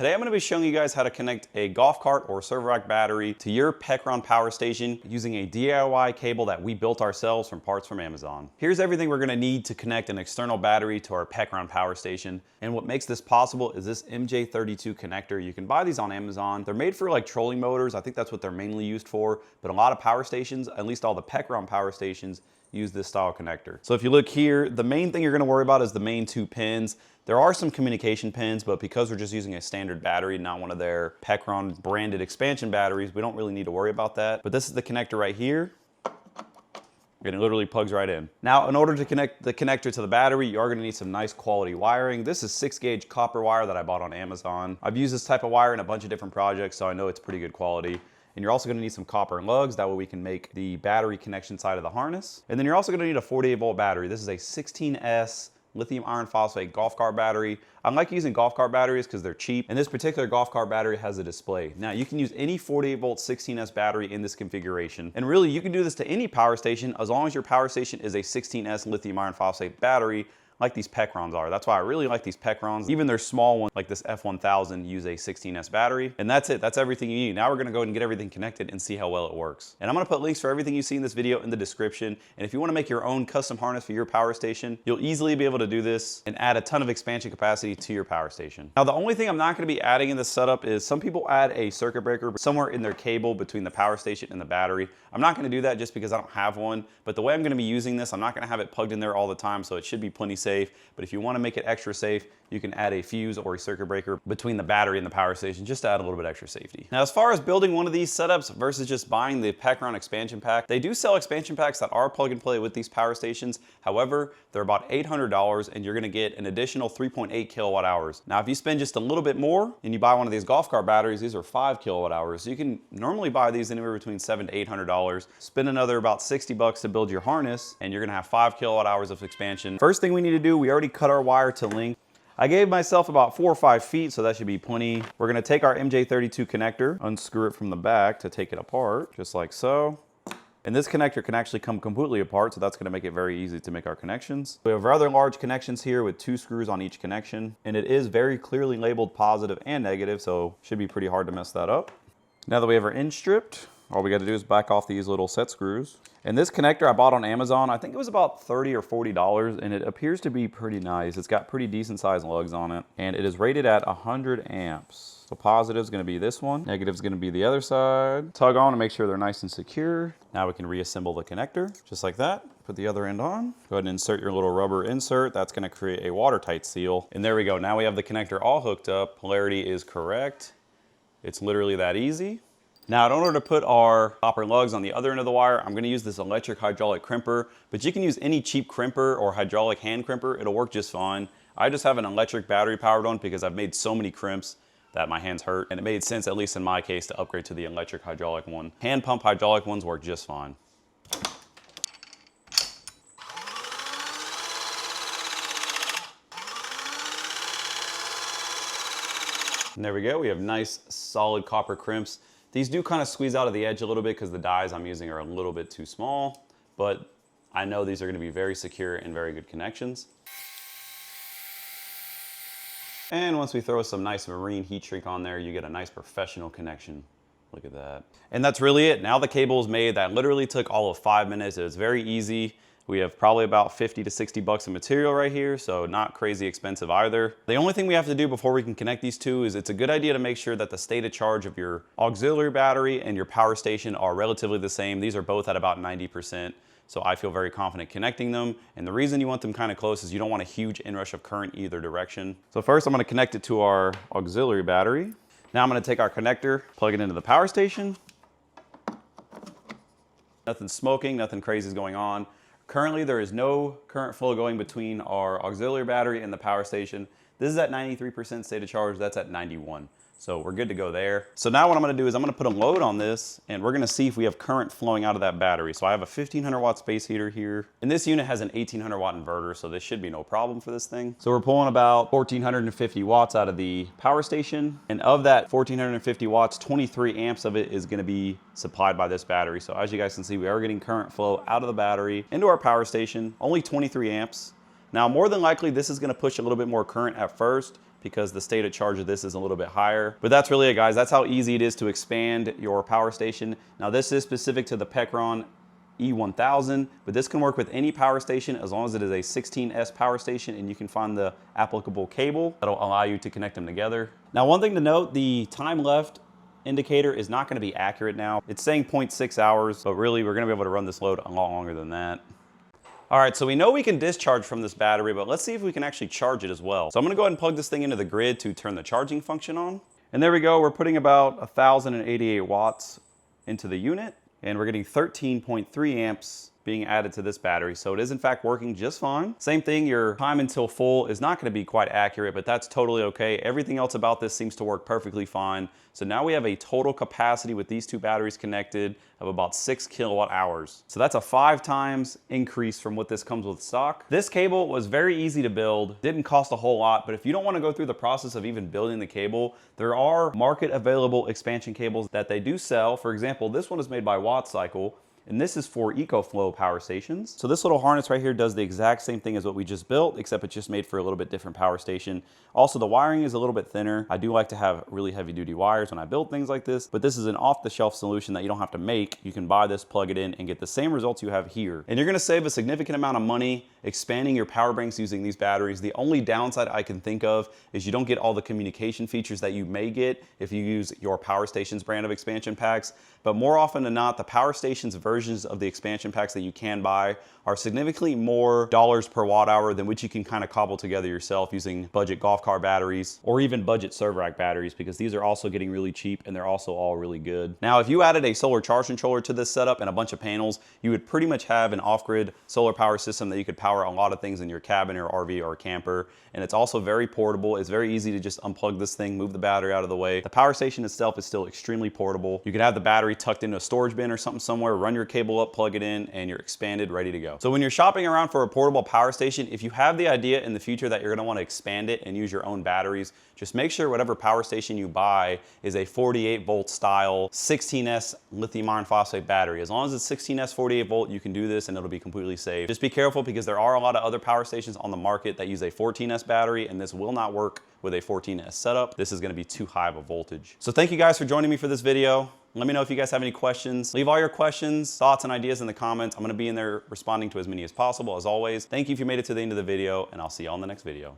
today I'm going to be showing you guys how to connect a golf cart or server rack battery to your Pecron power station using a DIY cable that we built ourselves from parts from Amazon. Here's everything we're going to need to connect an external battery to our Pecron power station. And what makes this possible is this MJ32 connector. You can buy these on Amazon. They're made for like trolling motors. I think that's what they're mainly used for. But a lot of power stations, at least all the Pecron power stations, use this style connector. So if you look here, the main thing you're going to worry about is the main two pins. There are some communication pins, but because we're just using a standard battery, not one of their Pecron branded expansion batteries, we don't really need to worry about that. But this is the connector right here. And it literally plugs right in. Now, in order to connect the connector to the battery, you are gonna need some nice quality wiring. This is 6-gauge copper wire that I bought on Amazon. I've used this type of wire in a bunch of different projects, so I know it's pretty good quality. And you're also gonna need some copper and lugs. That way we can make the battery connection side of the harness. And then you're also gonna need a 48-volt battery. This is a 16S lithium iron phosphate golf cart battery. I like using golf cart batteries because they're cheap, and this particular golf cart battery has a display. Now you can use any 48-volt 16S battery in this configuration, and really you can do this to any power station as long as your power station is a 16S lithium iron phosphate battery, like these Pecrons are. That's why I really like these Pecrons. Even their small ones, like this F1000, use a 16S battery. And that's it, that's everything you need. Now we're gonna go ahead and get everything connected and see how well it works. And I'm gonna put links for everything you see in this video in the description. And if you wanna make your own custom harness for your power station, you'll easily be able to do this and add a ton of expansion capacity to your power station. Now the only thing I'm not gonna be adding in this setup is some people add a circuit breaker somewhere in their cable between the power station and the battery. I'm not gonna do that just because I don't have one. But the way I'm gonna be using this, I'm not gonna have it plugged in there all the time, so it should be plenty safe. But if you want to make it extra safe, you can add a fuse or a circuit breaker between the battery and the power station just to add a little bit extra safety. Now, as far as building one of these setups versus just buying the Pecron expansion pack, they do sell expansion packs that are plug and play with these power stations. However, they're about $800 and you're going to get an additional 3.8 kilowatt hours. Now, if you spend just a little bit more and you buy one of these golf cart batteries, these are 5 kilowatt hours. So you can normally buy these anywhere between $700 to $800. Spend another about 60 bucks to build your harness and you're going to have 5 kilowatt hours of expansion. First thing we need to do, we already cut our wire to length. I gave myself about 4 or 5 feet, so that should be plenty. We're gonna take our MJ32 connector, unscrew it from the back to take it apart, just like so. And this connector can actually come completely apart, so that's gonna make it very easy to make our connections. We have rather large connections here with 2 screws on each connection, and it is very clearly labeled positive and negative, so should be pretty hard to mess that up. Now that we have our end stripped, all we gotta do is back off these little set screws. And this connector I bought on Amazon, I think it was about $30 or $40, and it appears to be pretty nice. It's got pretty decent sized lugs on it, and it is rated at 100 amps. So positive is gonna be this one, negative is gonna be the other side. Tug on to make sure they're nice and secure. Now we can reassemble the connector, just like that. Put the other end on. Go ahead and insert your little rubber insert. That's gonna create a watertight seal. And there we go, now we have the connector all hooked up. Polarity is correct. It's literally that easy. Now, in order to put our copper lugs on the other end of the wire, I'm gonna use this electric hydraulic crimper, but you can use any cheap crimper or hydraulic hand crimper. It'll work just fine. I just have an electric battery powered one because I've made so many crimps that my hands hurt, and it made sense, at least in my case, to upgrade to the electric hydraulic one. Hand pump hydraulic ones work just fine. And there we go, we have nice solid copper crimps. These do kind of squeeze out of the edge a little bit because the dies I'm using are a little bit too small, but I know these are going to be very secure and very good connections. And once we throw some nice marine heat shrink on there, you get a nice professional connection. Look at that. And that's really it. Now the cable is made. That literally took all of 5 minutes. It was very easy. We have probably about 50 to 60 bucks of material right here, so not crazy expensive either. The only thing we have to do before we can connect these two is it's a good idea to make sure that the state of charge of your auxiliary battery and your power station are relatively the same. These are both at about 90%, so I feel very confident connecting them. And the reason you want them kind of close is you don't want a huge inrush of current either direction. So first I'm gonna connect it to our auxiliary battery. Now I'm gonna take our connector, plug it into the power station. Nothing's smoking, nothing crazy is going on. Currently, there is no current flow going between our auxiliary battery and the power station. This is at 93% state of charge, that's at 91. So we're good to go there. So now what I'm gonna do is I'm gonna put a load on this and we're gonna see if we have current flowing out of that battery. So I have a 1500 watt space heater here. And this unit has an 1800 watt inverter, so this should be no problem for this thing. So we're pulling about 1450 watts out of the power station. And of that 1450 watts, 23 amps of it is gonna be supplied by this battery. So as you guys can see, we are getting current flow out of the battery into our power station, only 23 amps. Now, more than likely, this is gonna push a little bit more current at first, because the stated charge of this is a little bit higher. But that's really it, guys. That's how easy it is to expand your power station. Now this is specific to the Pecron E1000, but this can work with any power station as long as it is a 16S power station, and you can find the applicable cable that'll allow you to connect them together. Now, one thing to note, the time left indicator is not going to be accurate now. It's saying 0.6 hours, but really we're going to be able to run this load a lot longer than that. All right, so we know we can discharge from this battery, but let's see if we can actually charge it as well. So I'm going to go ahead and plug this thing into the grid to turn the charging function on. And there we go. We're putting about 1,088 watts into the unit, and we're getting 13.3 amps being added to this battery. So it is in fact working just fine. Same thing, your time until full is not gonna be quite accurate, but that's totally okay. Everything else about this seems to work perfectly fine. So now we have a total capacity with these two batteries connected of about 6 kilowatt hours. So that's a 5 times increase from what this comes with stock. This cable was very easy to build, didn't cost a whole lot, but if you don't wanna go through the process of even building the cable, there are market available expansion cables that they do sell. For example, this one is made by Wattcycle, and this is for EcoFlow power stations. So this little harness right here does the exact same thing as what we just built, except it's just made for a little bit different power station. Also, the wiring is a little bit thinner. I do like to have really heavy duty wires when I build things like this, but this is an off-the-shelf solution that you don't have to make. You can buy this, plug it in, and get the same results you have here. And you're gonna save a significant amount of money expanding your power banks using these batteries. The only downside I can think of is you don't get all the communication features that you may get if you use your power station's brand of expansion packs. But more often than not, the power station's versions of the expansion packs that you can buy are significantly more dollars per watt hour than which you can kind of cobble together yourself using budget golf cart batteries or even budget server rack batteries, because these are also getting really cheap and they're also all really good. Now, if you added a solar charge controller to this setup and a bunch of panels, you would pretty much have an off-grid solar power system that you could power a lot of things in your cabin or RV or camper. And it's also very portable. It's very easy to just unplug this thing, move the battery out of the way. The power station itself is still extremely portable. You can have the battery tucked into a storage bin or something somewhere, run your cable up, plug it in, and you're expanded, ready to go. So when you're shopping around for a portable power station, if you have the idea in the future that you're gonna wanna expand it and use your own batteries, just make sure whatever power station you buy is a 48 volt style 16S lithium iron phosphate battery. As long as it's 16S 48 volt, you can do this and it'll be completely safe. Just be careful because there are a lot of other power stations on the market that use a 14S battery, and this will not work with a 14S setup. This is gonna be too high of a voltage. So thank you guys for joining me for this video. Let me know if you guys have any questions. Leave all your questions, thoughts, and ideas in the comments. I'm gonna be in there responding to as many as possible, as always. Thank you if you made it to the end of the video, and I'll see you on the next video.